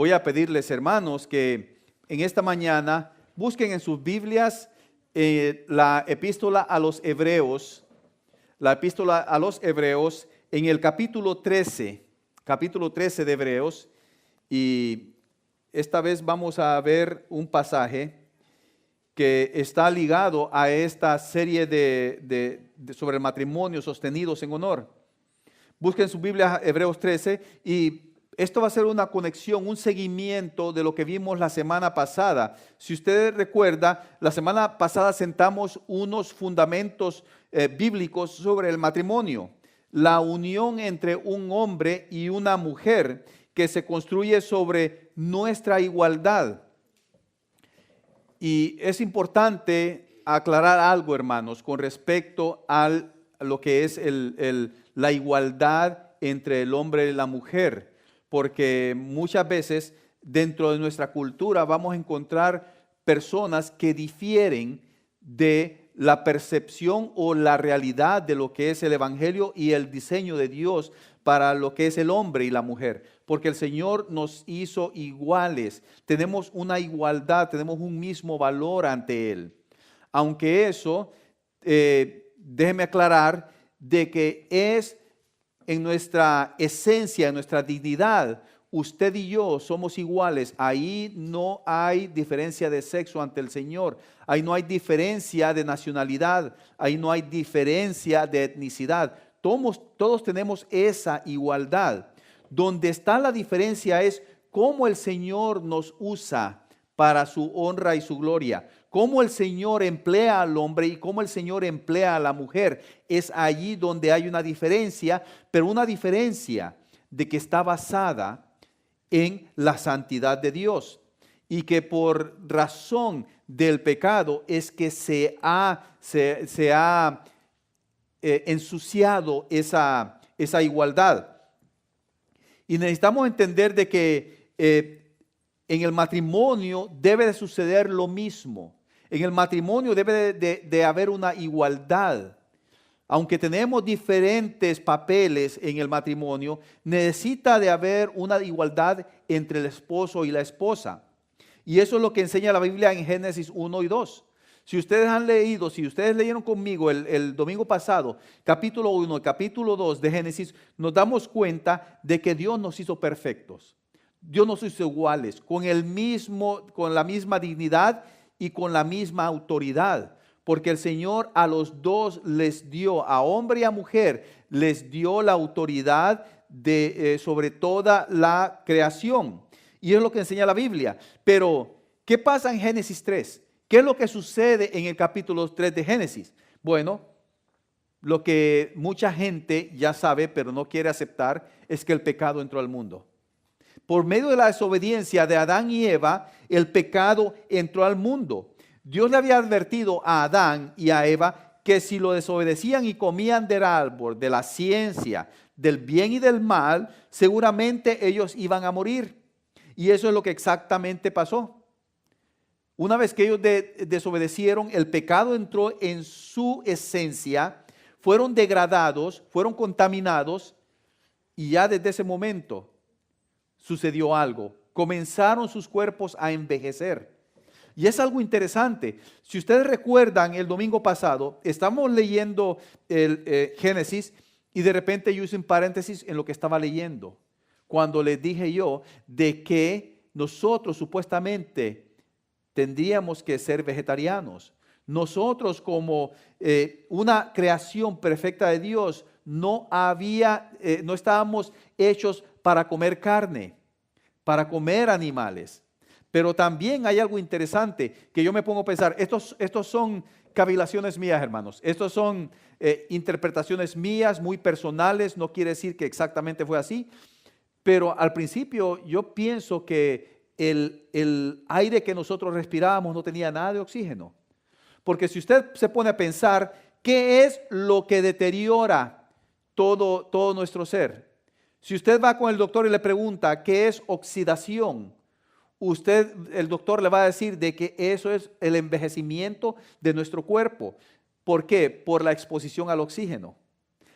voy a pedirles, hermanos, que en esta mañana busquen en sus Biblias la epístola a los Hebreos, en el capítulo 13 de Hebreos, y esta vez vamos a ver un pasaje que está ligado a esta serie sobre el matrimonio sostenidos en honor. Busquen su Biblia Hebreos 13 y esto va a ser una conexión, un seguimiento de lo que vimos la semana pasada. Si usted recuerda, la semana pasada sentamos unos fundamentos bíblicos sobre el matrimonio, la unión entre un hombre y una mujer que se construye sobre nuestra igualdad. Y es importante aclarar algo, hermanos, con respecto a lo que es la igualdad entre el hombre y la mujer, porque muchas veces dentro de nuestra cultura vamos a encontrar personas que difieren de la percepción o la realidad de lo que es el evangelio y el diseño de Dios para lo que es el hombre y la mujer, porque el Señor nos hizo iguales, tenemos una igualdad, tenemos un mismo valor ante Él. Aunque eso, déjeme aclarar de que es en nuestra esencia, en nuestra dignidad, usted y yo somos iguales. Ahí no hay diferencia de sexo ante el Señor. Ahí no hay diferencia de nacionalidad. Ahí no hay diferencia de etnicidad. Todos tenemos esa igualdad. Donde está la diferencia es cómo el Señor nos usa para su honra y su gloria. Cómo el Señor emplea al hombre y cómo el Señor emplea a la mujer. Es allí donde hay una diferencia, pero una diferencia de que está basada en la santidad de Dios y que por razón del pecado es que se ha ensuciado esa igualdad. Y necesitamos entender de que en el matrimonio debe de suceder lo mismo. En el matrimonio debe de haber una igualdad. Aunque tenemos diferentes papeles en el matrimonio, necesita de haber una igualdad entre el esposo y la esposa. Y eso es lo que enseña la Biblia en Génesis 1 y 2. Si ustedes leyeron conmigo el domingo pasado, capítulo 1 y capítulo 2 de Génesis, nos damos cuenta de que Dios nos hizo perfectos. Dios nos hizo iguales, con la misma dignidad y con la misma autoridad. Porque el Señor a los dos les dio, a hombre y a mujer, les dio la autoridad sobre toda la creación. Y es lo que enseña la Biblia. Pero, ¿qué pasa en Génesis 3? ¿Qué es lo que sucede en el capítulo 3 de Génesis? Bueno, lo que mucha gente ya sabe, pero no quiere aceptar, es que el pecado entró al mundo. Por medio de la desobediencia de Adán y Eva, el pecado entró al mundo. Dios le había advertido a Adán y a Eva que si lo desobedecían y comían del árbol, de la ciencia, del bien y del mal, seguramente ellos iban a morir. Y eso es lo que exactamente pasó. Una vez que ellos desobedecieron, el pecado entró en su esencia, fueron degradados, fueron contaminados, y ya desde ese momento sucedió algo. Comenzaron sus cuerpos a envejecer. Y es algo interesante. Si ustedes recuerdan el domingo pasado, estamos leyendo el Génesis y de repente yo hice un paréntesis en lo que estaba leyendo. Cuando les dije yo de que nosotros supuestamente tendríamos que ser vegetarianos. Nosotros como una creación perfecta de Dios no estábamos hechos para comer carne, para comer animales. Pero también hay algo interesante que yo me pongo a pensar, estos son cavilaciones mías, hermanos. Estos son interpretaciones mías, muy personales, no quiere decir que exactamente fue así. Pero al principio yo pienso que el aire que nosotros respirábamos no tenía nada de oxígeno. Porque si usted se pone a pensar, ¿qué es lo que deteriora todo nuestro ser? Si usted va con el doctor y le pregunta, ¿qué es oxidación? El doctor le va a decir de que eso es el envejecimiento de nuestro cuerpo. ¿Por qué? Por la exposición al oxígeno.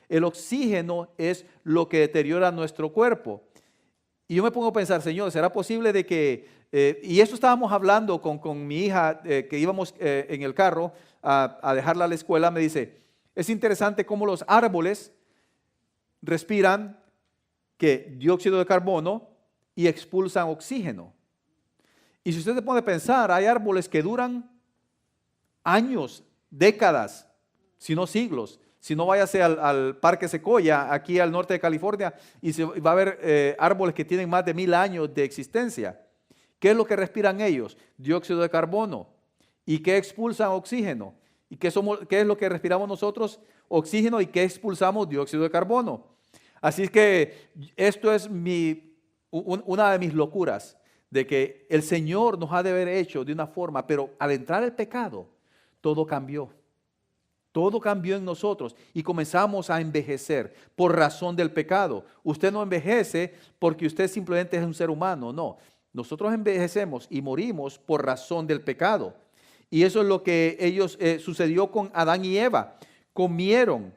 El oxígeno es lo que deteriora nuestro cuerpo. Y yo me pongo a pensar, Señor, ¿será posible de que, y esto estábamos hablando con mi hija, que íbamos en el carro a dejarla a la escuela, me dice, es interesante cómo los árboles respiran que dióxido de carbono y expulsan oxígeno. Y si usted se pone a pensar, hay árboles que duran años, décadas, si no siglos. Si no, váyase al Parque Sequoia, aquí al norte de California, y va a haber árboles que tienen más de 1000 años de existencia. ¿Qué es lo que respiran ellos? Dióxido de carbono. ¿Y qué expulsan? Oxígeno. ¿Y qué es lo que respiramos nosotros? Oxígeno. ¿Y qué expulsamos? Dióxido de carbono. Así es que esto es una de mis locuras, de que el Señor nos ha de haber hecho de una forma, pero al entrar el pecado, todo cambió. Todo cambió en nosotros y comenzamos a envejecer por razón del pecado. Usted no envejece porque usted simplemente es un ser humano, no. Nosotros envejecemos y morimos por razón del pecado. Y eso es lo que sucedió con Adán y Eva. Comieron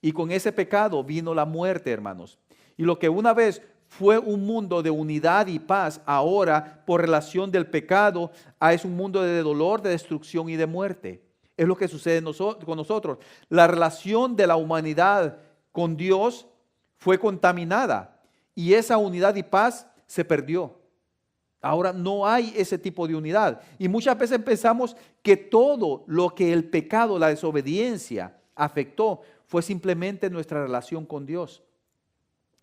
y con ese pecado vino la muerte, hermanos. Y lo que una vez fue un mundo de unidad y paz, ahora por relación del pecado es un mundo de dolor, de destrucción y de muerte. Es lo que sucede con nosotros. La relación de la humanidad con Dios fue contaminada y esa unidad y paz se perdió. Ahora no hay ese tipo de unidad. Y muchas veces pensamos que todo lo que el pecado, la desobediencia afectó fue simplemente nuestra relación con Dios.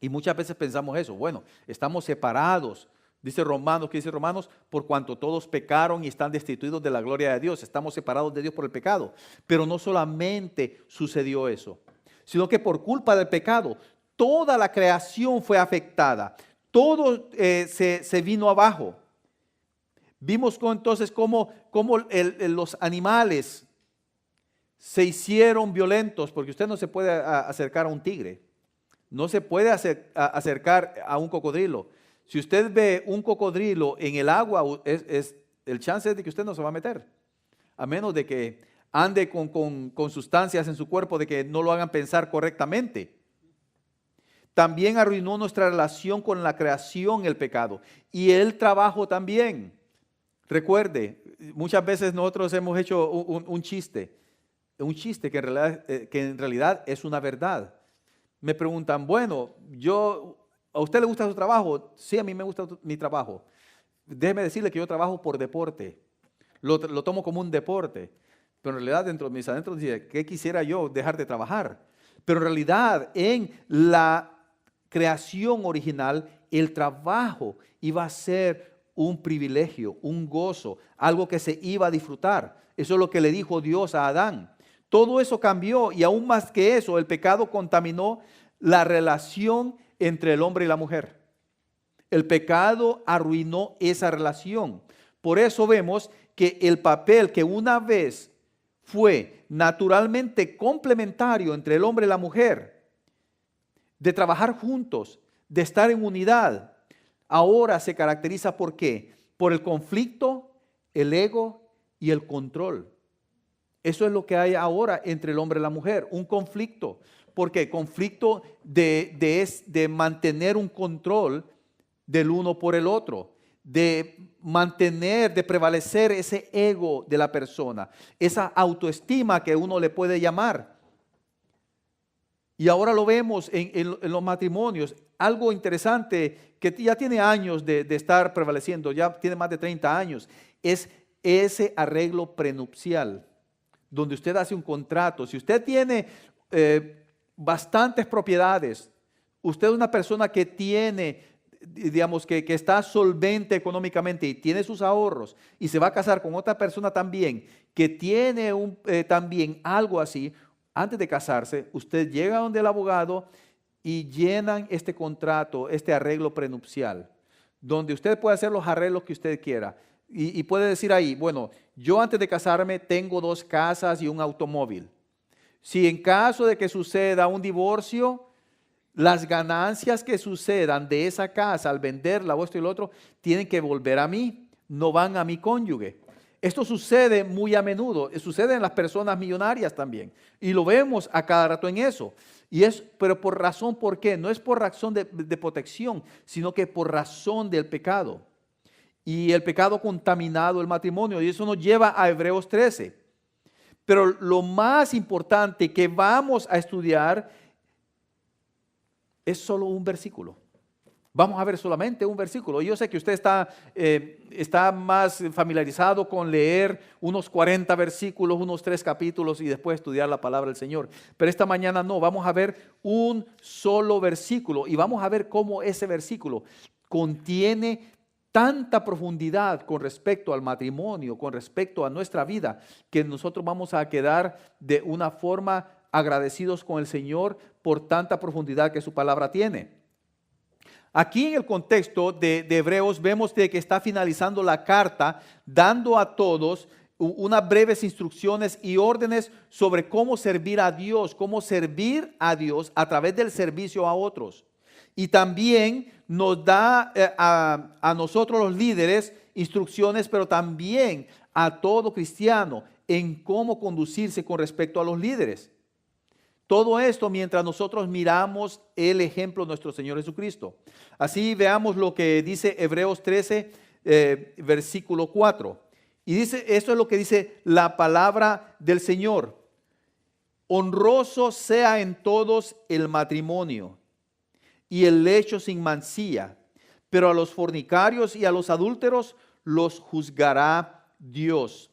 Y muchas veces pensamos eso. Bueno, estamos separados. Dice Romanos, por cuanto todos pecaron y están destituidos de la gloria de Dios. Estamos separados de Dios por el pecado. Pero no solamente sucedió eso, sino que por culpa del pecado, toda la creación fue afectada. Todo se vino abajo. Vimos entonces cómo los animales se hicieron violentos, porque usted no se puede acercar a un tigre. No se puede acercar a un cocodrilo. Si usted ve un cocodrilo en el agua, el chance es de que usted no se va a meter, a menos de que ande con sustancias en su cuerpo de que no lo hagan pensar correctamente. También arruinó nuestra relación con la creación, el pecado, y el trabajo también. Recuerde, muchas veces nosotros hemos hecho un chiste que en realidad es una verdad. Me preguntan, bueno, ¿a usted le gusta su trabajo? Sí, a mí me gusta mi trabajo. Déjeme decirle que yo trabajo por deporte. Lo tomo como un deporte. Pero en realidad dentro de mis adentros dice, ¿qué quisiera yo dejar de trabajar? Pero en realidad en la creación original, el trabajo iba a ser un privilegio, un gozo, algo que se iba a disfrutar. Eso es lo que le dijo Dios a Adán. Todo eso cambió y aún más que eso, el pecado contaminó la relación entre el hombre y la mujer. El pecado arruinó esa relación. Por eso vemos que el papel que una vez fue naturalmente complementario entre el hombre y la mujer, de trabajar juntos, de estar en unidad, ahora se caracteriza ¿por qué? Por el conflicto, el ego y el control. Eso es lo que hay ahora entre el hombre y la mujer, un conflicto. ¿Por qué? Conflicto de mantener un control del uno por el otro, de mantener, de prevalecer ese ego de la persona, esa autoestima que uno le puede llamar. Y ahora lo vemos en los matrimonios. Algo interesante que ya tiene años de estar prevaleciendo, ya tiene más de 30 años, es ese arreglo prenupcial, donde usted hace un contrato. Si usted tiene bastantes propiedades, usted es una persona que tiene, digamos, que está solvente económicamente y tiene sus ahorros y se va a casar con otra persona también que tiene también algo así, antes de casarse, usted llega donde el abogado y llenan este contrato, este arreglo prenupcial, donde usted puede hacer los arreglos que usted quiera. Y puede decir ahí, bueno, yo antes de casarme tengo 2 casas y un automóvil. Si en caso de que suceda un divorcio, las ganancias que sucedan de esa casa al venderla o esto y lo otro, tienen que volver a mí, no van a mi cónyuge. Esto sucede muy a menudo, sucede en las personas millonarias también. Y lo vemos a cada rato en eso. Pero por razón, ¿por qué? No es por razón de protección, sino que por razón del pecado. Y el pecado contaminado el matrimonio. Y eso nos lleva a Hebreos 13. Pero lo más importante que vamos a estudiar es solo un versículo. Vamos a ver solamente un versículo. Yo sé que usted está más familiarizado con leer unos 40 versículos, unos 3 capítulos y después estudiar la palabra del Señor. Pero esta mañana no, vamos a ver un solo versículo y vamos a ver cómo ese versículo contiene tanta profundidad con respecto al matrimonio, con respecto a nuestra vida, que nosotros vamos a quedar de una forma agradecidos con el Señor por tanta profundidad que su palabra tiene. Aquí en el contexto de Hebreos vemos de que está finalizando la carta dando a todos unas breves instrucciones y órdenes sobre cómo servir a Dios a través del servicio a otros. Y también nos da a nosotros los líderes instrucciones, pero también a todo cristiano en cómo conducirse con respecto a los líderes. Todo esto mientras nosotros miramos el ejemplo de nuestro Señor Jesucristo. Así veamos lo que dice Hebreos 13, versículo 4. Y dice, esto es lo que dice la palabra del Señor. Honroso sea en todos el matrimonio y el lecho sin mancilla, pero a los fornicarios y a los adúlteros los juzgará Dios.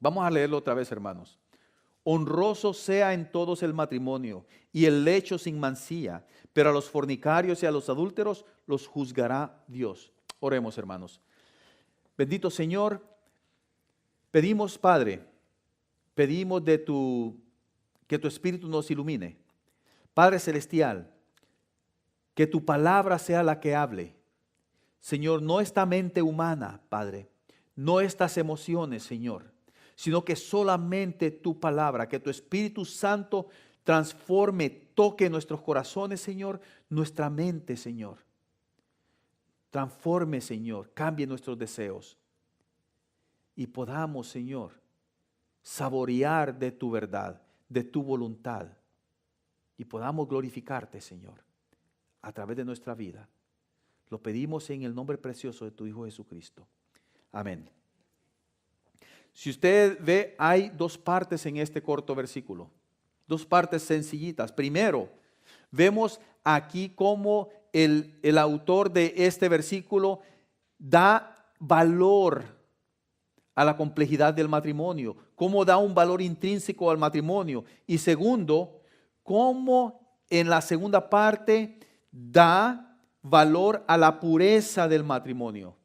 Vamos a leerlo otra vez, hermanos. Honroso sea en todos el matrimonio y el lecho sin mancilla, pero a los fornicarios y a los adúlteros los juzgará Dios. Oremos, hermanos. Bendito Señor, pedimos, Padre, pedimos que tu Espíritu nos ilumine. Padre Celestial, que tu palabra sea la que hable. Señor, no esta mente humana, Padre, no estas emociones, Señor, sino que solamente tu palabra, que tu Espíritu Santo transforme, toque nuestros corazones, Señor, nuestra mente, Señor. Transforme, Señor, cambie nuestros deseos y podamos, Señor, saborear de tu verdad, de tu voluntad y podamos glorificarte, Señor, a través de nuestra vida. Lo pedimos en el nombre precioso de tu Hijo Jesucristo. Amén. Si usted ve, hay dos partes en este corto versículo, dos partes sencillitas. Primero, vemos aquí cómo el autor de este versículo da valor a la complejidad del matrimonio, cómo da un valor intrínseco al matrimonio. Y segundo, cómo en la segunda parte da valor a la pureza del matrimonio.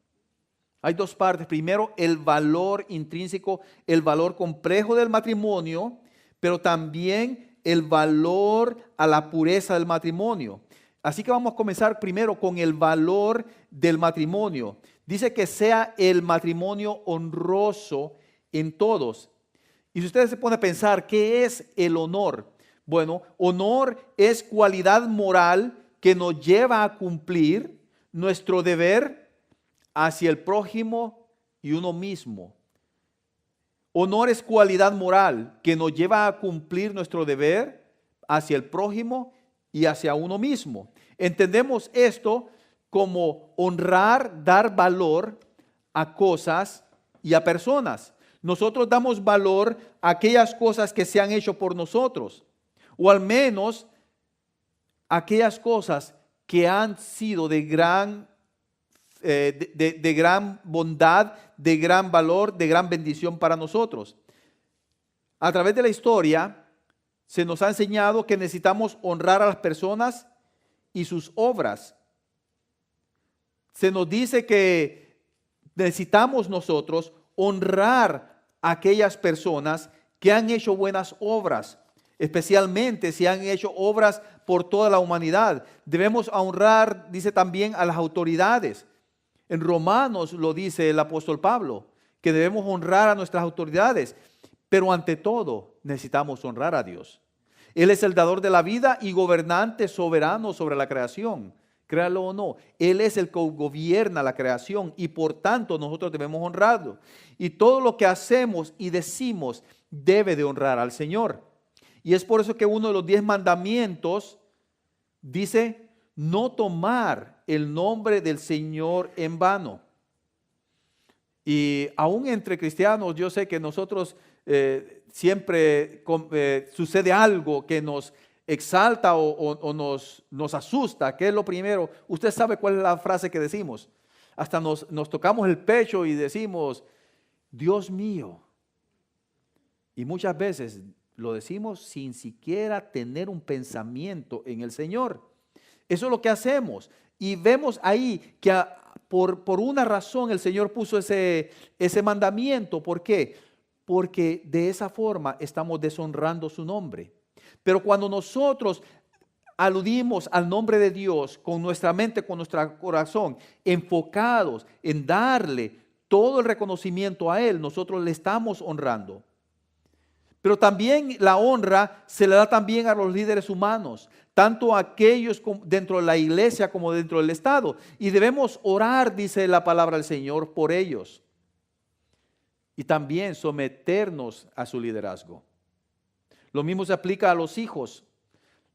Hay dos partes. Primero, el valor intrínseco, el valor complejo del matrimonio, pero también el valor a la pureza del matrimonio. Así que vamos a comenzar primero con el valor del matrimonio. Dice que sea el matrimonio honroso en todos. Y si usted se pone a pensar, ¿qué es el honor? Bueno, honor es cualidad moral que nos lleva a cumplir nuestro deber hacia el prójimo y uno mismo. Honor es cualidad moral que nos lleva a cumplir nuestro deber hacia el prójimo y hacia uno mismo. Entendemos esto como honrar, dar valor a cosas y a personas. Nosotros damos valor a aquellas cosas que se han hecho por nosotros, o al menos aquellas cosas que han sido de gran bondad, de gran valor, de gran bendición para nosotros. A través de la historia se nos ha enseñado que necesitamos honrar a las personas y sus obras. Se nos dice que necesitamos nosotros honrar a aquellas personas que han hecho buenas obras, especialmente si han hecho obras por toda la humanidad. Debemos honrar, dice también, a las autoridades. En Romanos lo dice el apóstol Pablo, que debemos honrar a nuestras autoridades, pero ante todo necesitamos honrar a Dios. Él es el dador de la vida y gobernante soberano sobre la creación. créalo o no. Él es el que gobierna la creación y por tanto nosotros debemos honrarlo. Y todo lo que hacemos y decimos debe de honrar al Señor. Y es por eso que uno de los 10 mandamientos dice, no tomar el nombre del Señor en vano. Y aún entre cristianos, yo sé que nosotros siempre sucede algo que nos exalta o nos asusta. ¿Qué es lo primero? Usted sabe cuál es la frase que decimos. Hasta nos tocamos el pecho y decimos, Dios mío. Y muchas veces lo decimos sin siquiera tener un pensamiento en el Señor. Eso es lo que hacemos. Y vemos ahí que por una razón el Señor puso ese mandamiento. ¿Por qué? Porque de esa forma estamos deshonrando su nombre. Pero cuando nosotros aludimos al nombre de Dios con nuestra mente, con nuestro corazón, enfocados en darle todo el reconocimiento a Él, nosotros le estamos honrando. Pero también la honra se le da también a los líderes humanos, tanto a aquellos dentro de la iglesia como dentro del Estado. Y debemos orar, dice la palabra del Señor, por ellos. Y también someternos a su liderazgo. Lo mismo se aplica a los hijos.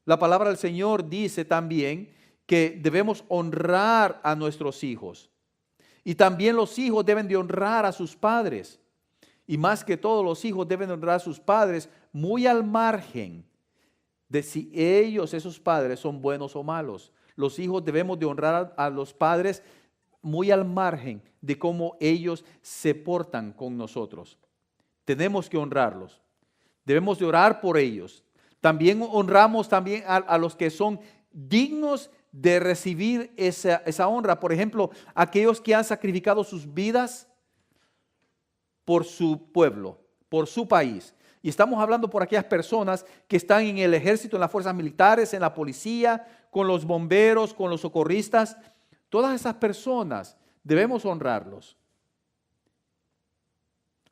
La palabra del Señor dice también que debemos honrar a nuestros hijos. Y también los hijos deben de honrar a sus padres. Y más que todo, los hijos deben honrar a sus padres muy al margen de si ellos, esos padres, son buenos o malos. Los hijos debemos de honrar a los padres muy al margen de cómo ellos se portan con nosotros. Tenemos que honrarlos. Debemos de orar por ellos. También honramos también a los que son dignos de recibir esa honra. Por ejemplo, aquellos que han sacrificado sus vidas por su pueblo, por su país. Y estamos hablando por aquellas personas que están en el ejército, en las fuerzas militares, en la policía, con los bomberos, con los socorristas. Todas esas personas debemos honrarlos.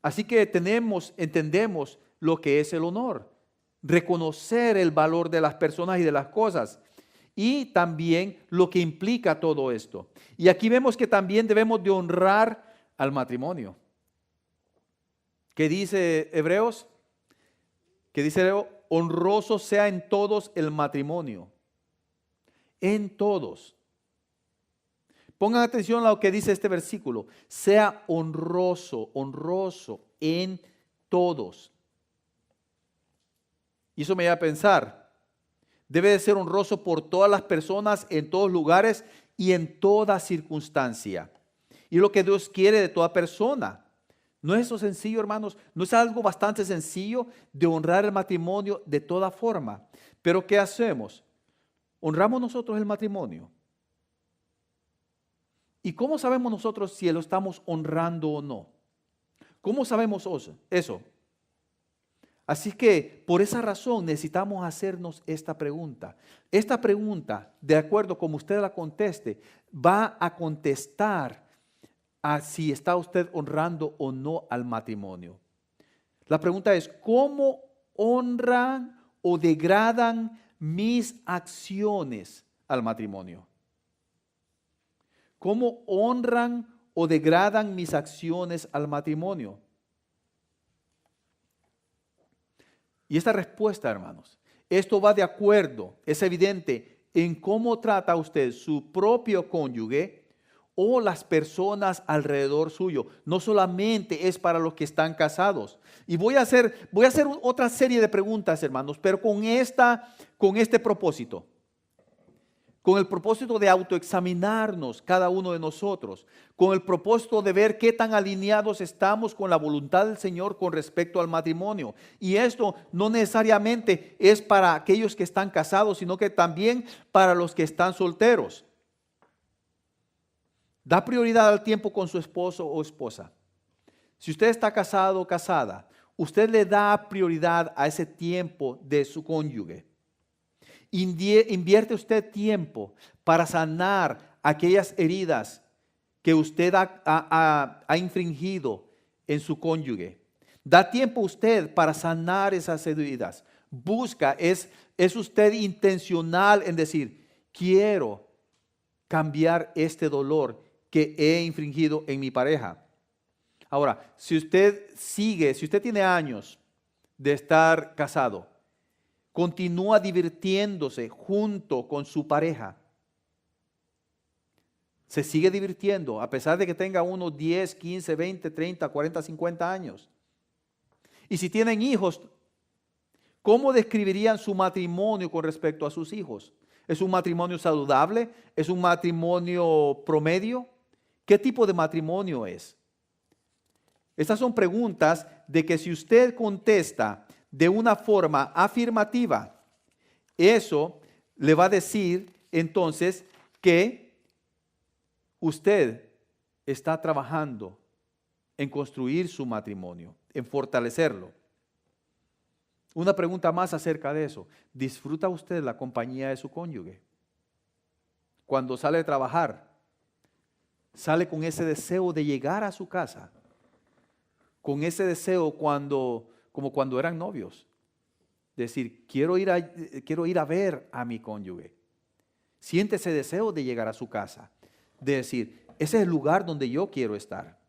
Así que entendemos lo que es el honor, reconocer el valor de las personas y de las cosas y también lo que implica todo esto. Y aquí vemos que también debemos de honrar al matrimonio. ¿Qué dice Hebreos? Que dice, honroso sea en todos el matrimonio. En todos. Pongan atención a lo que dice este versículo. Sea honroso, honroso en todos. Y eso me lleva a pensar, debe de ser honroso por todas las personas, en todos lugares y en toda circunstancia. Y lo que Dios quiere de toda persona. ¿No es eso sencillo, hermanos? ¿No es algo bastante sencillo de honrar el matrimonio de toda forma? Pero ¿qué hacemos? ¿Honramos nosotros el matrimonio? ¿Y cómo sabemos nosotros si lo estamos honrando o no? ¿Cómo sabemos eso? Así que por esa razón necesitamos hacernos esta pregunta. Esta pregunta, de acuerdo como usted la conteste, va a contestar a si está usted honrando o no al matrimonio. La pregunta es, ¿cómo honran o degradan mis acciones al matrimonio? ¿Cómo honran o degradan mis acciones al matrimonio? Y esta respuesta, hermanos, esto va de acuerdo, es evidente, en cómo trata usted su propio cónyuge o las personas alrededor suyo. No solamente es para los que están casados. Y voy a hacer otra serie de preguntas, hermanos, pero con este propósito. Con el propósito de autoexaminarnos cada uno de nosotros, con el propósito de ver qué tan alineados estamos con la voluntad del Señor con respecto al matrimonio. Y esto no necesariamente es para aquellos que están casados, sino que también para los que están solteros. Da prioridad al tiempo con su esposo o esposa. Si usted está casado o casada, usted le da prioridad a ese tiempo de su cónyuge. Invierte usted tiempo para sanar aquellas heridas que usted ha infringido en su cónyuge. Da tiempo usted para sanar esas heridas. Es usted intencional en decir, quiero cambiar este dolor que he infringido en mi pareja. Ahora, si usted tiene años de estar casado, continúa divirtiéndose junto con su pareja, se sigue divirtiendo a pesar de que tenga unos 10, 15, 20, 30, 40, 50 años. Y si tienen hijos, ¿cómo describirían su matrimonio con respecto a sus hijos? ¿Es un matrimonio saludable? ¿Es un matrimonio promedio? ¿Qué tipo de matrimonio es? Estas son preguntas de que si usted contesta de una forma afirmativa, eso le va a decir entonces que usted está trabajando en construir su matrimonio, en fortalecerlo. Una pregunta más acerca de eso. ¿Disfruta usted la compañía de su cónyuge? Cuando sale de trabajar, sale con ese deseo de llegar a su casa, con ese deseo como cuando eran novios. Decir, quiero ir a ver a mi cónyuge. Siente ese deseo de llegar a su casa. De decir, ese es el lugar donde yo quiero estar.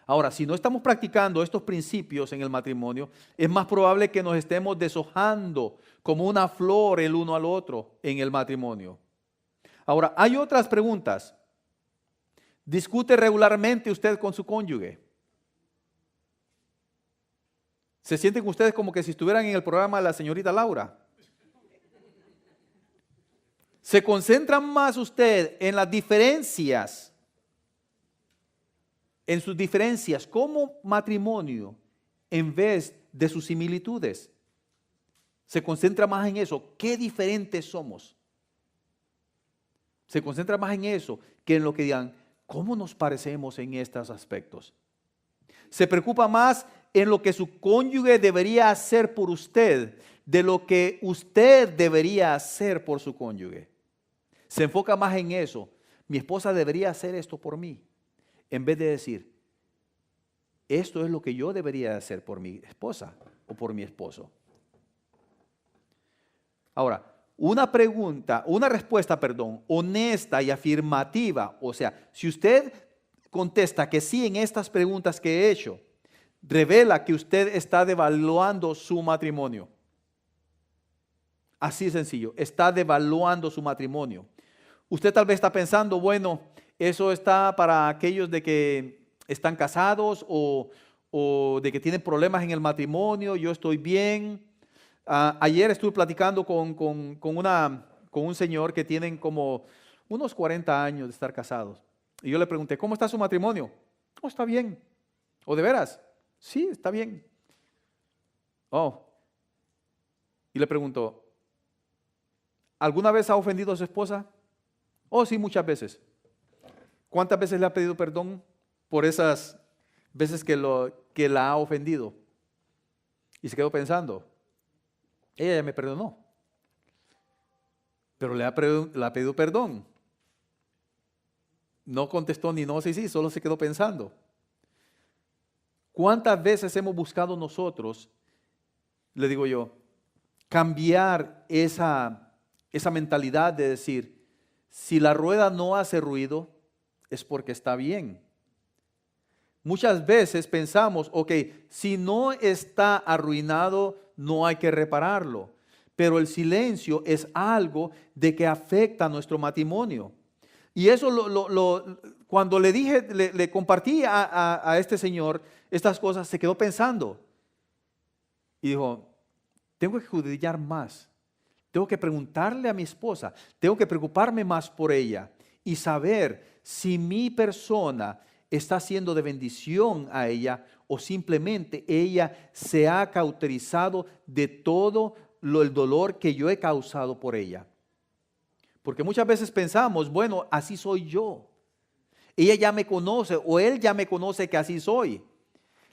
Ahora, si no estamos practicando estos principios en el matrimonio, es más probable que nos estemos deshojando como una flor el uno al otro en el matrimonio. Ahora, hay otras preguntas. ¿Discute regularmente usted con su cónyuge? ¿Se sienten ustedes como que si estuvieran en el programa de la señorita Laura? ¿Se concentra más usted en las diferencias, en sus diferencias como matrimonio, en vez de sus similitudes? Se concentra más en eso. ¿Qué diferentes somos? Se concentra más en eso que en lo que digan, ¿cómo nos parecemos en estos aspectos? Se preocupa más en lo que su cónyuge debería hacer por usted, de lo que usted debería hacer por su cónyuge. Se enfoca más en eso. Mi esposa debería hacer esto por mí, en vez de decir, esto es lo que yo debería hacer por mi esposa o por mi esposo. Ahora, una respuesta, honesta y afirmativa, o sea, si usted contesta que sí en estas preguntas que he hecho, revela que usted está devaluando su matrimonio. Así de sencillo, está devaluando su matrimonio. Usted tal vez está pensando, bueno, eso está para aquellos de que están casados o de que tienen problemas en el matrimonio, yo estoy bien. Ayer estuve platicando con un señor que tienen como unos 40 años de estar casados. Y yo le pregunté, ¿cómo está su matrimonio? Oh, está bien. ¿O de veras? Sí, está bien. Oh. Y le pregunto, ¿alguna vez ha ofendido a su esposa? Oh, sí, muchas veces. ¿Cuántas veces le ha pedido perdón por esas veces que la ha ofendido? Y se quedó pensando, ella ya me perdonó, pero le ha pedido perdón. No contestó ni no, sí, solo se quedó pensando. ¿Cuántas veces hemos buscado nosotros, le digo yo, cambiar esa mentalidad de decir, si la rueda no hace ruido, es porque está bien? Muchas veces pensamos, ok, si no está arruinado, no hay que repararlo. Pero el silencio es algo de que afecta a nuestro matrimonio. Y eso cuando le dije, le compartí a este señor estas cosas, se quedó pensando. Y dijo, tengo que judiciar más. Tengo que preguntarle a mi esposa. Tengo que preocuparme más por ella. Y saber si mi persona está siendo de bendición a ella o simplemente ella se ha cauterizado de todo el dolor que yo he causado por ella. Porque muchas veces pensamos, bueno, así soy yo. Ella ya me conoce o él ya me conoce que así soy.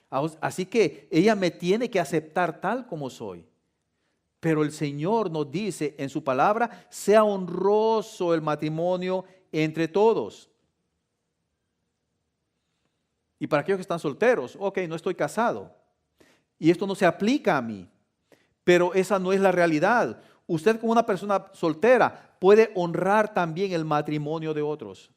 Así que ella me tiene que aceptar tal como soy. Pero el Señor nos dice en su palabra, sea honroso el matrimonio entre todos. Y para aquellos que están solteros, ok, no estoy casado. Y esto no se aplica a mí. Pero esa no es la realidad. Usted como una persona soltera puede honrar también el matrimonio de otros.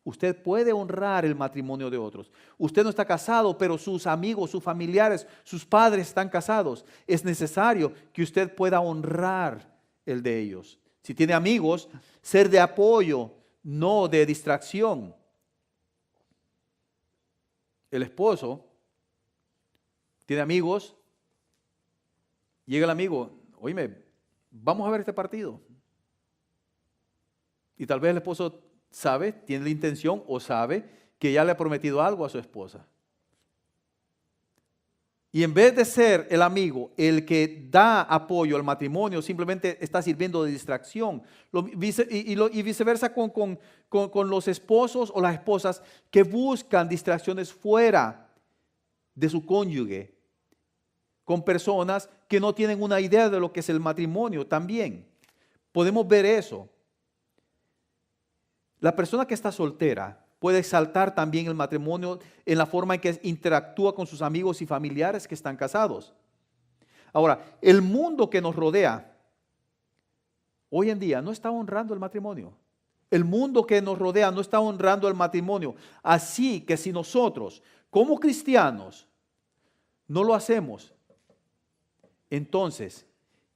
Usted puede honrar el matrimonio de otros. Usted no está casado, pero sus amigos, sus familiares, sus padres están casados. Es necesario que usted pueda honrar el de ellos. Si tiene amigos, ser de apoyo, no de distracción. El esposo tiene amigos, llega el amigo, oíme, vamos a ver este partido. Y tal vez el esposo sabe, tiene la intención o sabe que ya le ha prometido algo a su esposa. Y en vez de ser el amigo el que da apoyo al matrimonio, simplemente está sirviendo de distracción. Y viceversa con los esposos o las esposas que buscan distracciones fuera de su cónyuge, con personas que no tienen una idea de lo que es el matrimonio también. Podemos ver eso. La persona que está soltera puede exaltar también el matrimonio en la forma en que interactúa con sus amigos y familiares que están casados. Ahora, el mundo que nos rodea hoy en día no está honrando el matrimonio. El mundo que nos rodea no está honrando el matrimonio. Así que si nosotros, como cristianos, no lo hacemos, entonces,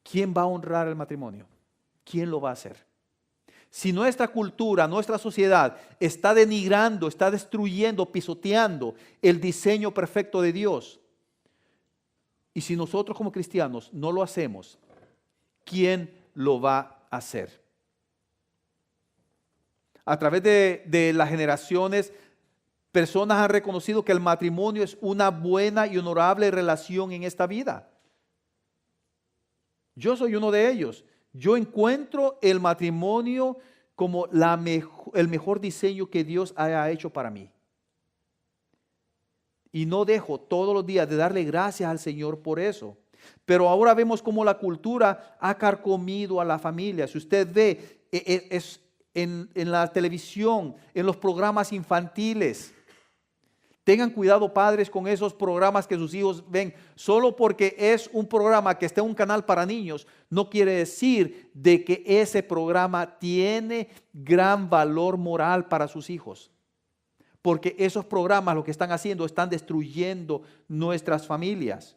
¿quién va a honrar el matrimonio? ¿Quién lo va a hacer? Si nuestra cultura, nuestra sociedad está denigrando, está destruyendo, pisoteando el diseño perfecto de Dios, y si nosotros como cristianos no lo hacemos, ¿quién lo va a hacer? A través de las generaciones, personas han reconocido que el matrimonio es una buena y honorable relación en esta vida. Yo soy uno de ellos. Yo encuentro el matrimonio como el mejor diseño que Dios haya hecho para mí. Y no dejo todos los días de darle gracias al Señor por eso. Pero ahora vemos cómo la cultura ha carcomido a la familia. Si usted ve en la televisión, en los programas infantiles, tengan cuidado, padres, con esos programas que sus hijos ven. Solo porque es un programa que está en un canal para niños, no quiere decir de que ese programa tiene gran valor moral para sus hijos. Porque esos programas lo que están haciendo, están destruyendo nuestras familias.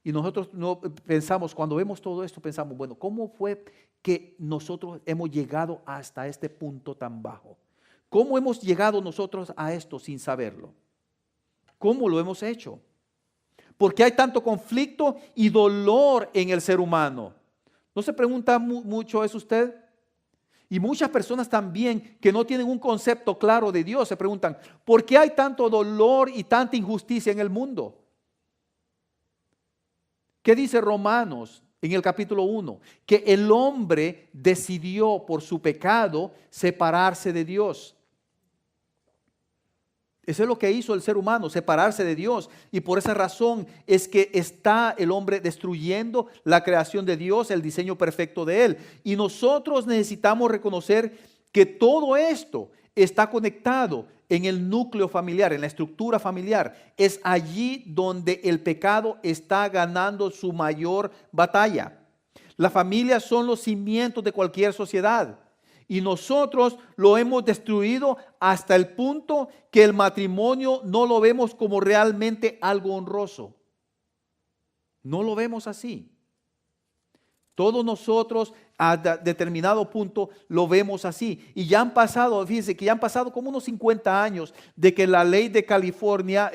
Y nosotros no pensamos, cuando vemos todo esto, pensamos, bueno, ¿cómo fue que nosotros hemos llegado hasta este punto tan bajo? ¿Cómo hemos llegado nosotros a esto sin saberlo? ¿Cómo lo hemos hecho? ¿Por qué hay tanto conflicto y dolor en el ser humano? ¿No se pregunta mucho eso usted? Y muchas personas también que no tienen un concepto claro de Dios se preguntan, ¿por qué hay tanto dolor y tanta injusticia en el mundo? ¿Qué dice Romanos en el capítulo 1? Que el hombre decidió por su pecado separarse de Dios. Eso es lo que hizo el ser humano, separarse de Dios. Y por esa razón es que está el hombre destruyendo la creación de Dios, el diseño perfecto de Él. Y nosotros necesitamos reconocer que todo esto está conectado en el núcleo familiar, en la estructura familiar. Es allí donde el pecado está ganando su mayor batalla. Las familias son los cimientos de cualquier sociedad. Y nosotros lo hemos destruido hasta el punto que el matrimonio no lo vemos como realmente algo honroso. No lo vemos así. Todos nosotros a determinado punto lo vemos así. Y ya han pasado, fíjense que ya han pasado como unos 50 años de que la ley de California,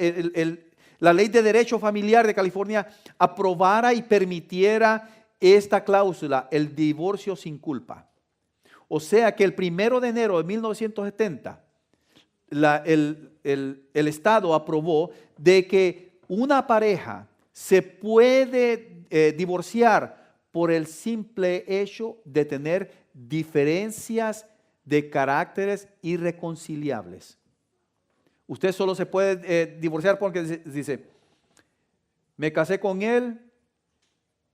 la ley de derecho familiar de California aprobara y permitiera esta cláusula, el divorcio sin culpa. O sea que el 1 de enero de 1970, el Estado aprobó de que una pareja se puede divorciar por el simple hecho de tener diferencias de caracteres irreconciliables. Usted solo se puede divorciar porque dice, me casé con él,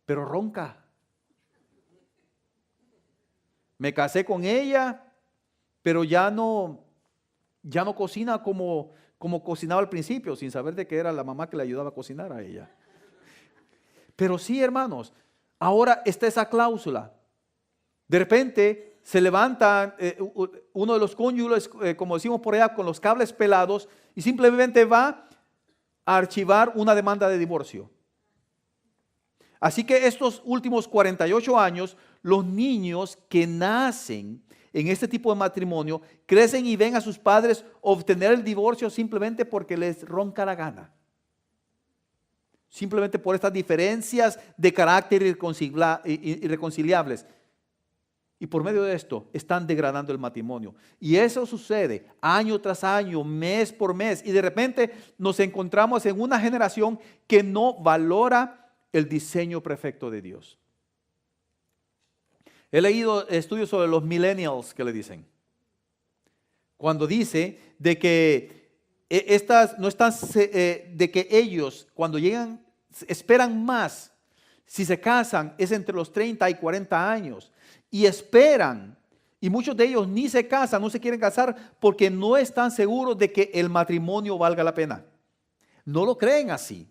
pero ronca. Me casé con ella, pero ya no cocina como cocinaba al principio, sin saber de que era la mamá que le ayudaba a cocinar a ella. Pero sí, hermanos, ahora está esa cláusula. De repente se levanta uno de los cónyuges, como decimos por allá, con los cables pelados y simplemente va a archivar una demanda de divorcio. Así que estos últimos 48 años, los niños que nacen en este tipo de matrimonio crecen y ven a sus padres obtener el divorcio simplemente porque les ronca la gana. Simplemente por estas diferencias de carácter irreconciliables. Y por medio de esto están degradando el matrimonio. Y eso sucede año tras año, mes por mes. Y de repente nos encontramos en una generación que no valora el diseño perfecto de Dios. He leído estudios sobre los millennials que le dicen. Cuando dice de que de que ellos cuando llegan esperan más. Si se casan es entre los 30 y 40 años y esperan, y muchos de ellos ni se casan, no se quieren casar porque no están seguros de que el matrimonio valga la pena. No lo creen así.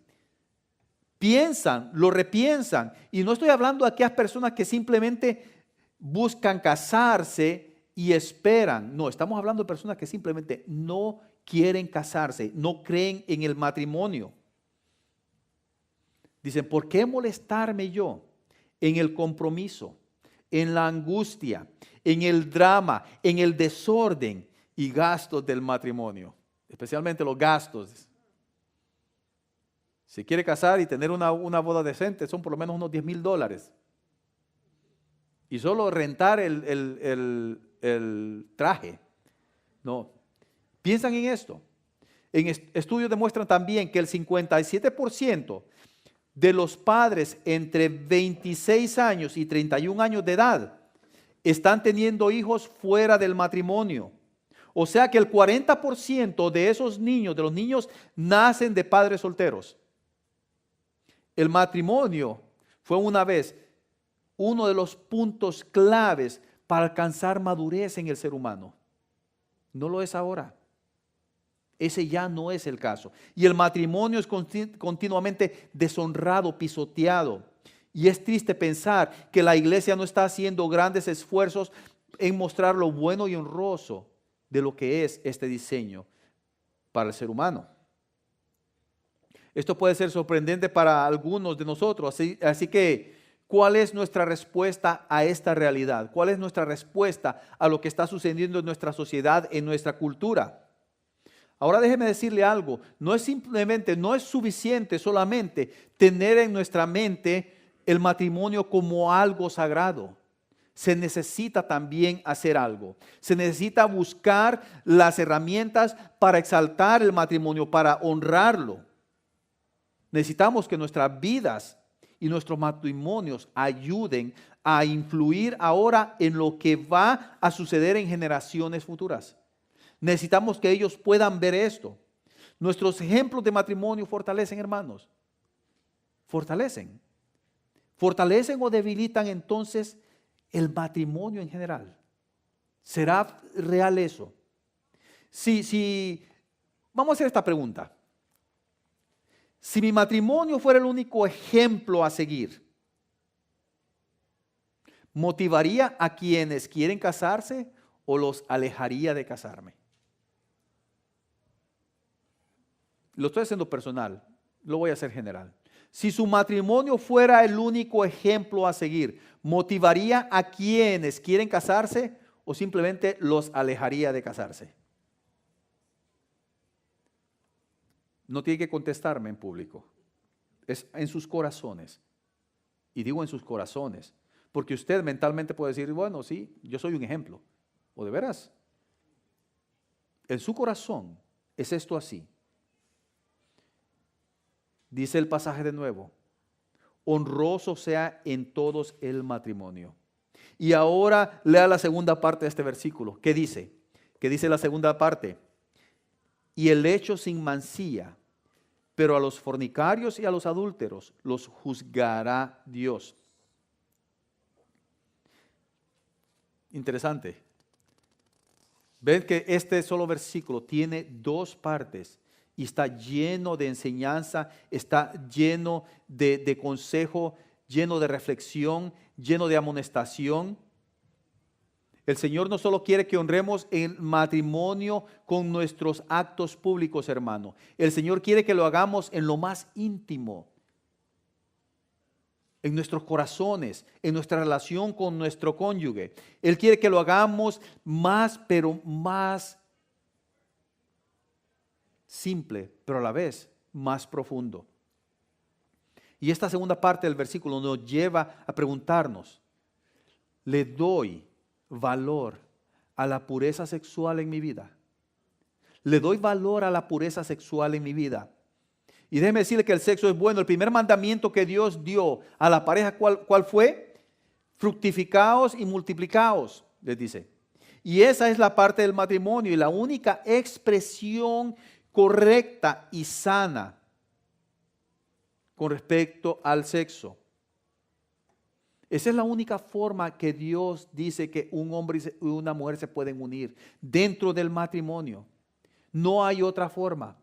Piensan, lo repiensan, y no estoy hablando de aquellas personas que simplemente buscan casarse y esperan. No, estamos hablando de personas que simplemente no quieren casarse, no creen en el matrimonio. Dicen, ¿por qué molestarme yo en el compromiso, en la angustia, en el drama, en el desorden y gastos del matrimonio? Especialmente los gastos. Si quiere casar y tener una boda decente, son por lo menos unos $10,000. Y solo rentar el traje. No. Piensan en esto. En estudios demuestran también que el 57% de los padres entre 26 años y 31 años de edad están teniendo hijos fuera del matrimonio. O sea que el 40% de esos niños, de los niños, nacen de padres solteros. El matrimonio fue una vez uno de los puntos claves para alcanzar madurez en el ser humano. No lo es ahora. Ese ya no es el caso. Y el matrimonio es continuamente deshonrado, pisoteado. Y es triste pensar que la iglesia no está haciendo grandes esfuerzos en mostrar lo bueno y honroso de lo que es este diseño para el ser humano. Esto puede ser sorprendente para algunos de nosotros. Así que, ¿cuál es nuestra respuesta a esta realidad? ¿Cuál es nuestra respuesta a lo que está sucediendo en nuestra sociedad, en nuestra cultura? Ahora déjeme decirle algo, no es suficiente solamente tener en nuestra mente el matrimonio como algo sagrado. Se necesita también hacer algo. Se necesita buscar las herramientas para exaltar el matrimonio, para honrarlo. Necesitamos que nuestras vidas y nuestros matrimonios ayuden a influir ahora en lo que va a suceder en generaciones futuras. Necesitamos que ellos puedan ver esto. Nuestros ejemplos de matrimonio fortalecen, hermanos. Fortalecen. Fortalecen o debilitan entonces el matrimonio en general. ¿Será real eso? Vamos a hacer esta pregunta. Si mi matrimonio fuera el único ejemplo a seguir, ¿motivaría a quienes quieren casarse o los alejaría de casarme? Lo estoy haciendo personal, lo voy a hacer general. Si su matrimonio fuera el único ejemplo a seguir, ¿motivaría a quienes quieren casarse o simplemente los alejaría de casarse? No tiene que contestarme en público, es en sus corazones. Y digo en sus corazones, porque usted mentalmente puede decir, bueno, sí, yo soy un ejemplo. ¿O de veras? En su corazón es esto así. Dice el pasaje de nuevo, honroso sea en todos el matrimonio. Y ahora lea la segunda parte de este versículo. ¿Qué dice? ¿Qué dice la segunda parte? Y el hecho sin mancilla, pero a los fornicarios y a los adúlteros los juzgará Dios. Interesante. Ven que este solo versículo tiene dos partes y está lleno de enseñanza, está lleno de consejo, lleno de reflexión, lleno de amonestación. El Señor no solo quiere que honremos el matrimonio con nuestros actos públicos, hermano. El Señor quiere que lo hagamos en lo más íntimo, en nuestros corazones, en nuestra relación con nuestro cónyuge. Él quiere que lo hagamos más, pero más simple, pero a la vez más profundo. Y esta segunda parte del versículo nos lleva a preguntarnos, ¿le doy valor a la pureza sexual en mi vida? ¿Le doy valor a la pureza sexual en mi vida? Y déjeme decirle que el sexo es bueno. El primer mandamiento que Dios dio a la pareja, ¿cuál fue? Fructificaos y multiplicaos, les dice. Y esa es la parte del matrimonio y la única expresión correcta y sana con respecto al sexo. Esa es la única forma que Dios dice que un hombre y una mujer se pueden unir dentro del matrimonio. No hay otra forma.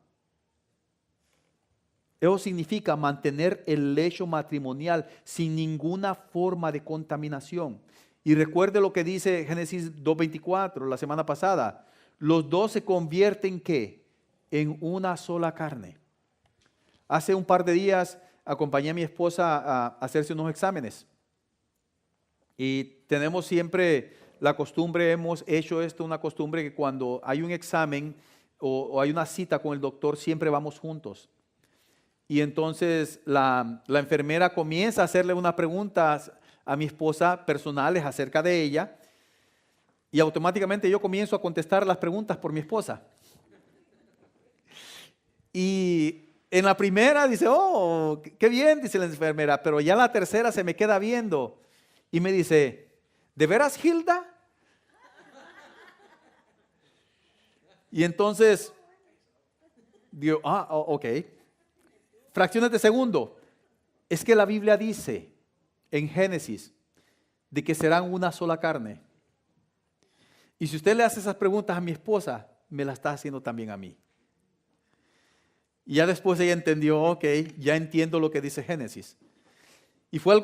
Eso significa mantener el lecho matrimonial sin ninguna forma de contaminación. Y recuerde lo que dice Génesis 2:24 la semana pasada. Los dos se convierten ¿qué? En una sola carne. Hace un par de días acompañé a mi esposa a hacerse unos exámenes. Y tenemos siempre la costumbre, hemos hecho esto una costumbre que cuando hay un examen o hay una cita con el doctor siempre vamos juntos. Y entonces la enfermera comienza a hacerle unas preguntas a mi esposa personales acerca de ella y automáticamente yo comienzo a contestar las preguntas por mi esposa. Y en la primera dice, oh, qué bien, dice la enfermera, pero ya la tercera se me queda viendo y me dice, ¿de veras, Hilda? Y entonces, digo, ok. Fracciones de segundo. Es que la Biblia dice en Génesis de que serán una sola carne. Y si usted le hace esas preguntas a mi esposa, me las está haciendo también a mí. Y ya después ella entendió, ok, ya entiendo lo que dice Génesis. Y fue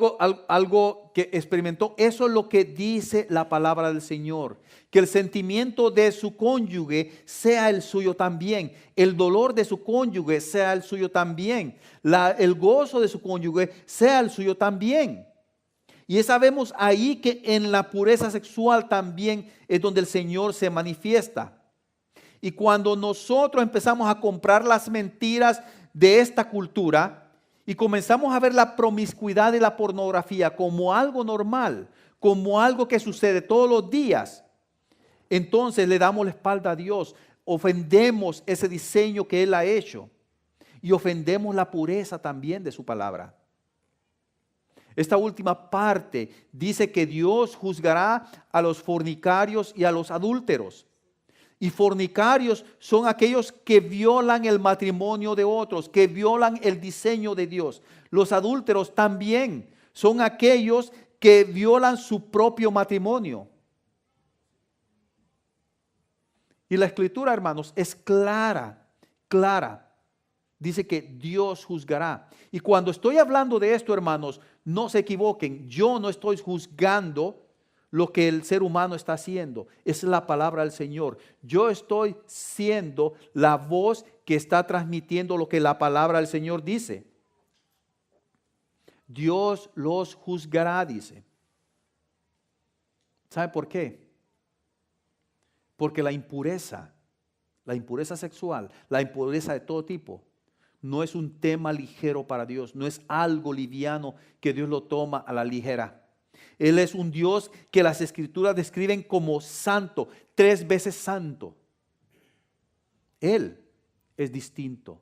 algo que experimentó. Eso es lo que dice la palabra del Señor. Que el sentimiento de su cónyuge sea el suyo también. El dolor de su cónyuge sea el suyo también. El gozo de su cónyuge sea el suyo también. Y sabemos ahí que en la pureza sexual también es donde el Señor se manifiesta. Y cuando nosotros empezamos a comprar las mentiras de esta cultura y comenzamos a ver la promiscuidad y la pornografía como algo normal, como algo que sucede todos los días, entonces le damos la espalda a Dios, ofendemos ese diseño que Él ha hecho y ofendemos la pureza también de su palabra. Esta última parte dice que Dios juzgará a los fornicarios y a los adúlteros. Y fornicarios son aquellos que violan el matrimonio de otros, que violan el diseño de Dios. Los adúlteros también son aquellos que violan su propio matrimonio. Y la escritura, hermanos, es clara, clara. Dice que Dios juzgará. Y cuando estoy hablando de esto, hermanos, no se equivoquen. Yo no estoy juzgando lo que el ser humano está haciendo. Es la palabra del Señor. Yo estoy siendo la voz que está transmitiendo lo que la palabra del Señor dice. Dios los juzgará, dice. ¿Sabe por qué? Porque la impureza sexual, la impureza de todo tipo, no es un tema ligero para Dios, no es algo liviano que Dios lo toma a la ligera. Él es un Dios que las Escrituras describen como santo, 3 veces santo. Él es distinto.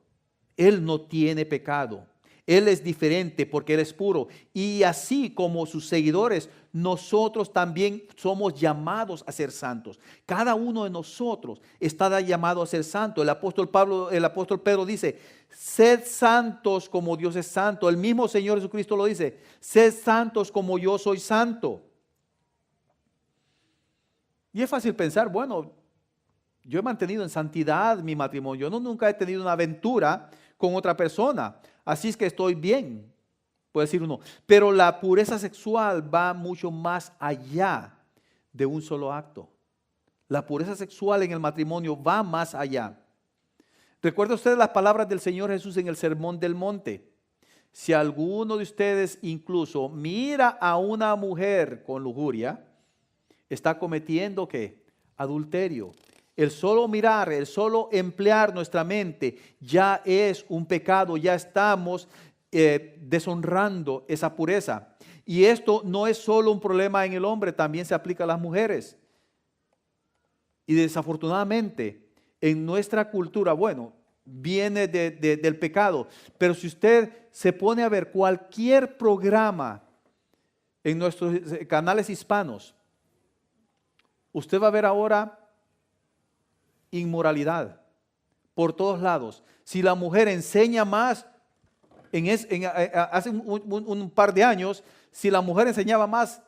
Él no tiene pecado. Él es diferente porque Él es puro. Y así como sus seguidores, nosotros también somos llamados a ser santos. Cada uno de nosotros está llamado a ser santo. El apóstol Pedro dice, sed santos como Dios es santo. El mismo Señor Jesucristo lo dice, sed santos como yo soy santo. Y es fácil pensar, bueno, yo he mantenido en santidad mi matrimonio. Yo nunca he tenido una aventura con otra persona. Así es que estoy bien, puede decir uno. Pero la pureza sexual va mucho más allá de un solo acto. La pureza sexual en el matrimonio va más allá. ¿Recuerda usted las palabras del Señor Jesús en el Sermón del Monte? Si alguno de ustedes incluso mira a una mujer con lujuria, está cometiendo ¿qué? Adulterio. El solo mirar, el solo emplear nuestra mente ya es un pecado, ya estamos deshonrando esa pureza. Y esto no es solo un problema en el hombre, también se aplica a las mujeres. Y desafortunadamente, en nuestra cultura, bueno, viene del pecado, pero si usted se pone a ver cualquier programa en nuestros canales hispanos, usted va a ver ahora inmoralidad por todos lados. Si la mujer enseña más, hace un par de años, si la mujer enseñaba más,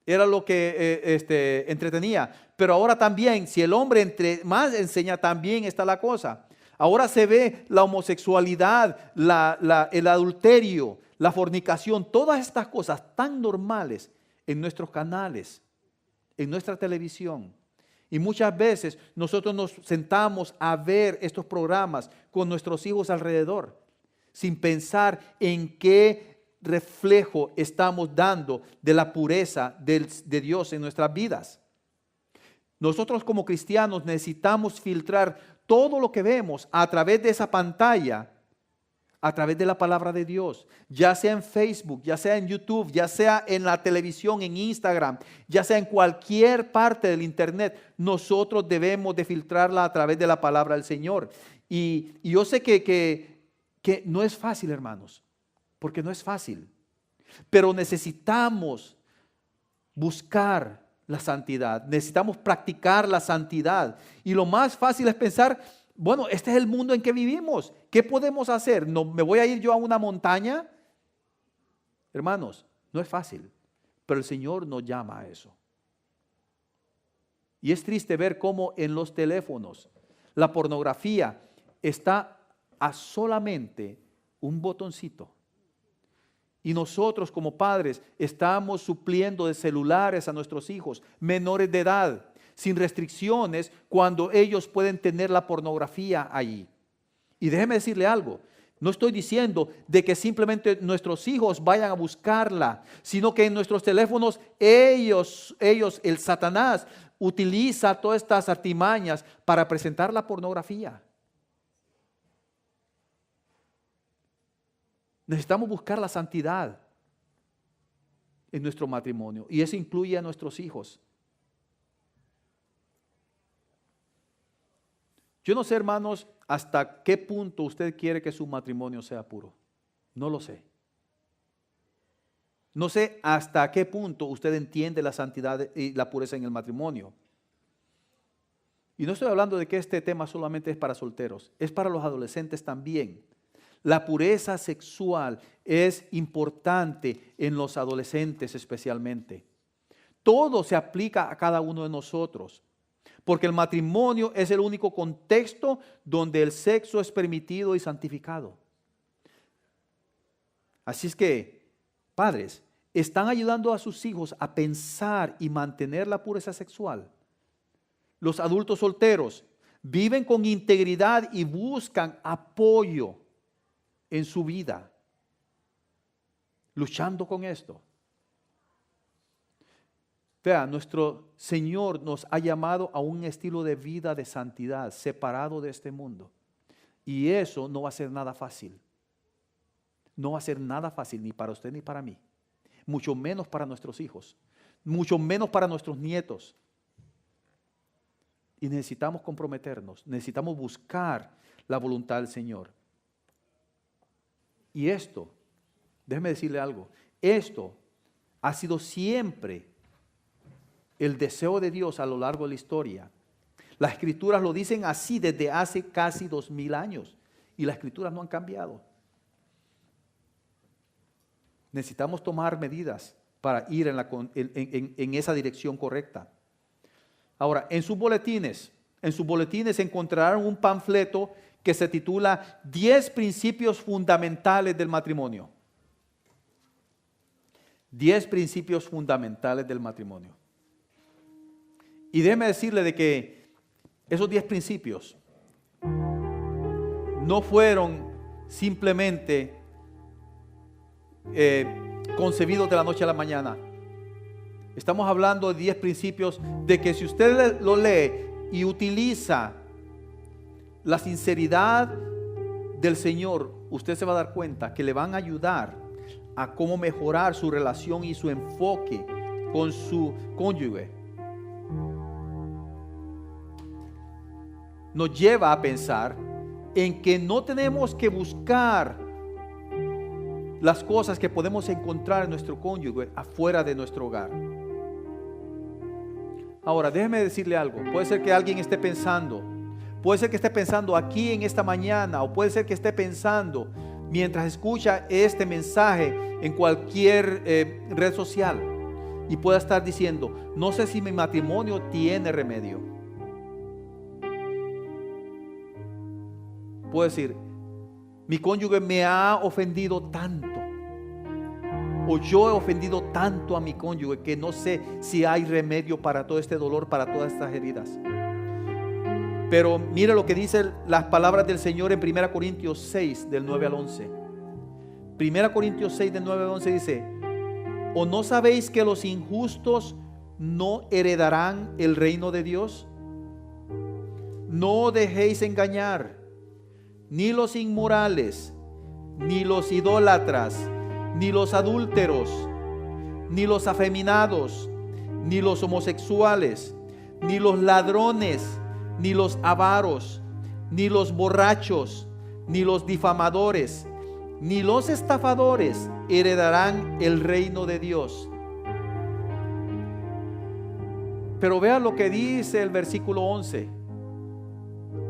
era lo que entretenía. Pero ahora también, si el hombre entre más enseña, también está la cosa. Ahora se ve la homosexualidad, el adulterio, la fornicación, todas estas cosas tan normales en nuestros canales, en nuestra televisión. Y muchas veces nosotros nos sentamos a ver estos programas con nuestros hijos alrededor, sin pensar en qué reflejo estamos dando de la pureza de Dios en nuestras vidas. Nosotros como cristianos necesitamos filtrar todo lo que vemos a través de esa pantalla, a través de la palabra de Dios, ya sea en Facebook, ya sea en YouTube, ya sea en la televisión, en Instagram, ya sea en cualquier parte del internet. Nosotros debemos de filtrarla a través de la palabra del Señor. Y yo sé que no es fácil, hermanos, porque no es fácil, pero necesitamos buscar la santidad, necesitamos practicar la santidad. Y lo más fácil es pensar, bueno, este es el mundo en que vivimos. ¿Qué podemos hacer? ¿No me voy a ir yo a una montaña? Hermanos, no es fácil, pero el Señor nos llama a eso. Y es triste ver cómo en los teléfonos la pornografía está a solamente un botoncito. Y nosotros como padres estamos supliendo de celulares a nuestros hijos menores de edad, sin restricciones, cuando ellos pueden tener la pornografía allí. Y déjeme decirle algo, no estoy diciendo de que simplemente nuestros hijos vayan a buscarla, sino que en nuestros teléfonos ellos, el Satanás, utiliza todas estas artimañas para presentar la pornografía. Necesitamos buscar la santidad en nuestro matrimonio, y eso incluye a nuestros hijos. Yo no sé, hermanos, hasta qué punto usted quiere que su matrimonio sea puro. No lo sé. No sé hasta qué punto usted entiende la santidad y la pureza en el matrimonio. Y no estoy hablando de que este tema solamente es para solteros, es para los adolescentes también. La pureza sexual es importante en los adolescentes especialmente. Todo se aplica a cada uno de nosotros, porque el matrimonio es el único contexto donde el sexo es permitido y santificado. Así es que, padres, ¿están ayudando a sus hijos a pensar y mantener la pureza sexual? Los adultos solteros viven con integridad y buscan apoyo en su vida, luchando con esto. Vea, nuestro Señor nos ha llamado a un estilo de vida de santidad, separado de este mundo. Y eso no va a ser nada fácil. No va a ser nada fácil ni para usted ni para mí. Mucho menos para nuestros hijos. Mucho menos para nuestros nietos. Y necesitamos comprometernos. Necesitamos buscar la voluntad del Señor. Y esto, déjeme decirle algo, esto ha sido siempre el deseo de Dios a lo largo de la historia. Las escrituras lo dicen así desde hace casi 2000 años y las escrituras no han cambiado. Necesitamos tomar medidas para ir en esa dirección correcta. Ahora, en sus boletines encontrarán un panfleto que se titula 10 principios fundamentales del matrimonio. 10 principios fundamentales del matrimonio. Y déjeme decirle de que esos 10 principios no fueron simplemente concebidos de la noche a la mañana. Estamos hablando de 10 principios de que si usted lo lee y utiliza la sinceridad del Señor, usted se va a dar cuenta que le van a ayudar a cómo mejorar su relación y su enfoque con su cónyuge. Nos lleva a pensar en que no tenemos que buscar las cosas que podemos encontrar en nuestro cónyuge afuera de nuestro hogar. Ahora, déjeme decirle algo. Puede ser que alguien esté pensando, puede ser que esté pensando aquí en esta mañana, o puede ser que esté pensando mientras escucha este mensaje en cualquier red social, y pueda estar diciendo: no sé si mi matrimonio tiene remedio. Puede decir: mi cónyuge me ha ofendido tanto, o yo he ofendido tanto a mi cónyuge que no sé si hay remedio para todo este dolor, para todas estas heridas. Pero mire lo que dicen las palabras del Señor en 1 Corintios 6 del 9 al 11. 1 Corintios 6 del 9 al 11 dice: ¿o no sabéis que los injustos no heredarán el reino de Dios? No dejéis engañar, ni los inmorales, ni los idólatras, ni los adúlteros, ni los afeminados, ni los homosexuales, ni los ladrones, ni los avaros, ni los borrachos, ni los difamadores, ni los estafadores heredarán el reino de Dios. Pero vea lo que dice el versículo 11.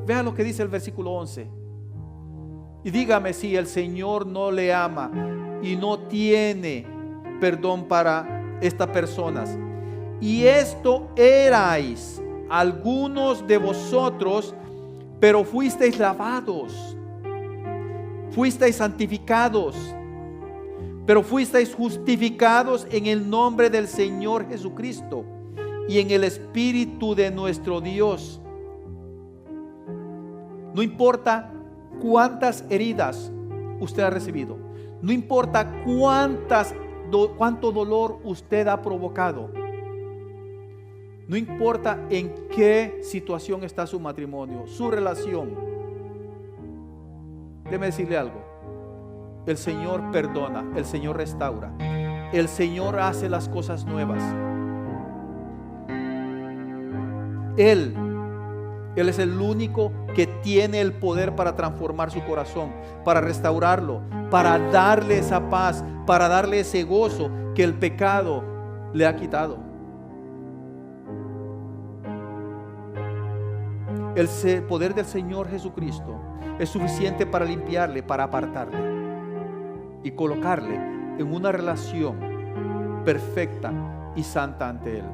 Vea lo que dice el versículo 11. Y dígame si el Señor no le ama y no tiene perdón para estas personas. Y esto erais algunos de vosotros, pero fuisteis lavados, fuisteis santificados, pero fuisteis justificados en el nombre del Señor Jesucristo y en el Espíritu de nuestro Dios. No importa cuántas heridas usted ha recibido, no importa cuánto dolor usted ha provocado, no importa en qué situación está su matrimonio, su relación. Déjeme decirle algo: el Señor perdona, el Señor restaura, el Señor hace las cosas nuevas. Él es el único que tiene el poder para transformar su corazón, para restaurarlo, para darle esa paz, para darle ese gozo que el pecado le ha quitado. El poder del Señor Jesucristo es suficiente para limpiarle, para apartarle y colocarle en una relación perfecta y santa ante Él.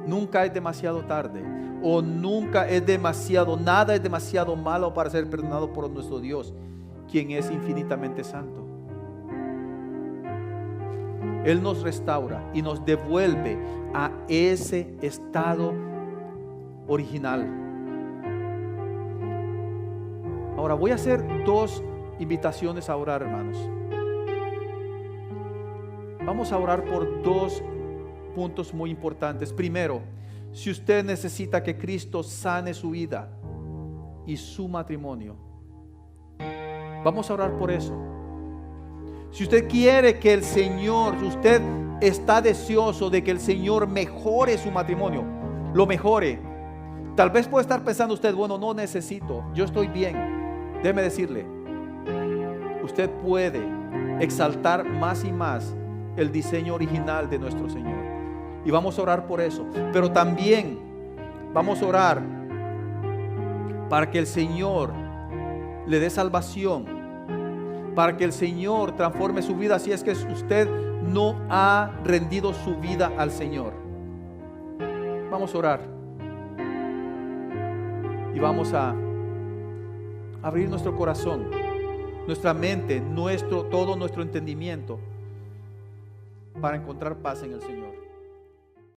Nunca es demasiado tarde, o nunca es demasiado, nada es demasiado malo para ser perdonado por nuestro Dios, quien es infinitamente santo. Él nos restaura y nos devuelve a ese estado original. Ahora voy a hacer 2 invitaciones a orar, hermanos. Vamos a orar por 2 puntos muy importantes. Primero, si usted necesita que Cristo sane su vida y su matrimonio, vamos a orar por eso. Si usted quiere que el Señor, si usted está deseoso de que el Señor mejore su matrimonio, lo mejore. Tal vez puede estar pensando usted: bueno, no necesito, yo estoy bien. Déjeme decirle, usted puede exaltar más y más el diseño original de nuestro Señor. Y vamos a orar por eso. Pero también vamos a orar para que el Señor le dé salvación, para que el Señor transforme su vida si es que usted no ha rendido su vida al Señor. Vamos a orar y vamos a abrir nuestro corazón, nuestra mente, todo nuestro entendimiento para encontrar paz en el Señor.